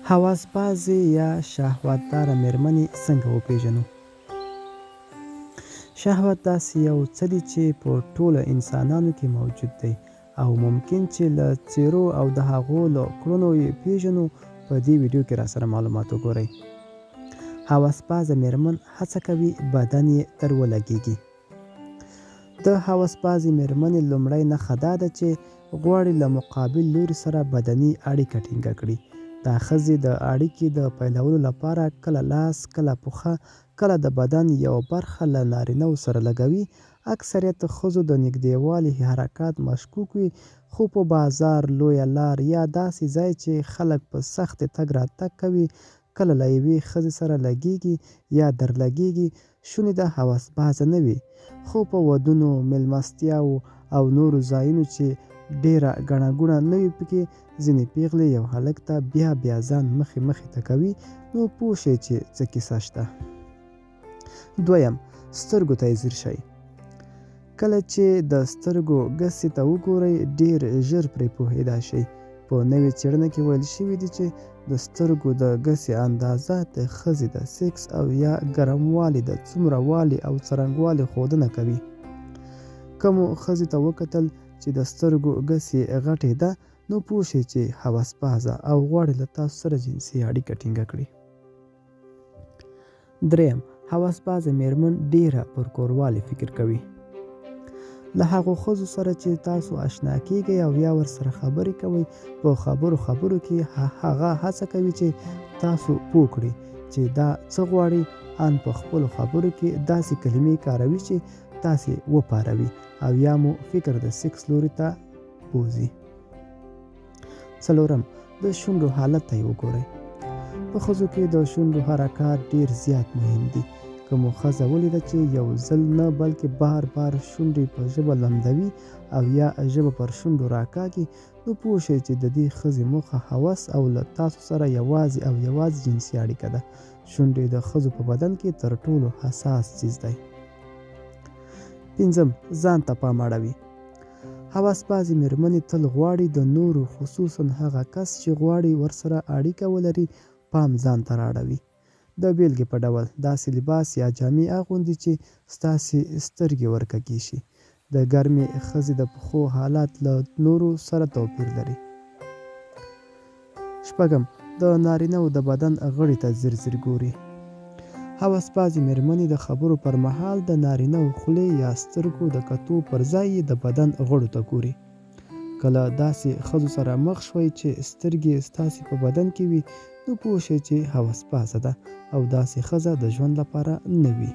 هوسبازې یا شهوتداره میرمنې څنګه وپیژنو؟ شهوت داسې یو څه دی چې په ټولو انسانانو کې موجود دی او ممکن چې له څیرو او د هغو له کړنو یې پیژنو. په دې ویډیو کې را سره معلومات وګورئ. هوسبازه میرمن هڅه کوي بدن یې تر ولګېږي. د هوسبازې میرمنې لومړی نښه دا ده چې غواړي له مقابل لوري سره بدني اړیکه ټینګه کړي. دا ښځې د اړیکې د پیلولو لپاره کله لاس، کله پښه، کله د بدن یوه برخه له نارینه‌و سره لګوي. اکثریت ښځو د نږدېوالي حرکات مشکوک وي، خو په بازار، لویه لار یا داسې ځای چې خلک په سختۍ تګ راتګ کوي کله له یوې ښځې سره لګېږي یا درلګېږي. شونې ده هوسبازه نه وي، خو په ودونو، میلمستیاوو او نورو ځایونو چې ډېره ګڼه ګوڼه نه وي پکې ځینې پیغلې یو هلک ته بیا ځان مخې ته کوي، نو پوه شئ چې څه کیسه شته. دویم، سترګو ته یې ځیر شئ. کله چې د سترګو ګسې ته وګورئ ډېر ژر پرې پوهېدای شئ. په نوې څېړنه کې ویل شوي دي چې د سترګو د ګسې اندازه د ښځې د سیکس او یا ګرموالي د څومره والي او څرنګوالي ښودنه کوي. کومو ښځې ته وکتل چې د سترګو ګسې غټې ده، نو پوه شئ چې هوسبازه او غواړي له تاسو سره جنسي اړیکه ټینګه کړي. دریم، هوسبازه میرمن ډېره پر کوروالي فکر کوي. له هغو ښځو سره چې تاسو اشنا کیږئ او یا ورسره خبرې کوئ، په خبرو کې هغه هڅه کوي چې تاسو پوه کړي چې دا څه غواړي. ان په خپلو خبرو کې داسې کلمې کاروي چې تاسې وپاروي او یا مو فکر د سیکس لوري ته بوځي. څلورم، د شونډو حالت ته یې وګورئ. په ښځو کې د شونډو حرکات ډېر زیات مهم دي. که مو ښځه ولیده چې یو ځل نه بلکې بار شونډې په ژبه لمدوي او یا ژبه پر شونډو راکاږي، نو پوه شئ چې د دې ښځې موخه هوس او له تاسو سره یوازې جنسي اړیکه ده. شونډې د ښځو په بدن کې تر ټولو حساس څیز دی. پنځم، ځان ته پام اړوي. هوسبازې میرمنې تل غواړي د نورو، خصوصا هغه کس چې غواړي ورسره اړیکه ولري، پام ځان ته رااړوي. د بیلګې په ډول داسې لباس یا جامې اغوندي چې ستاسې سترګې ورکږي شي. د ګرمې ښځې د پښو حالات له نورو سره توپیر لري. شپږم، د نارینه‌و د بدن غړي ته ځیر ګوري. هوسبازې میرمنې د خبرو پر مهال د نارینه‌و خولې یا سترګو د کتو پر ځای د بدن غړو ته ګوري. کله داسې ښځو سره مخ شوئ چې سترګې ستاسې په بدن کې وي، نو پوه شئ چې هوسبازه ده او داسې ښځه د ژوند لپاره نه وي.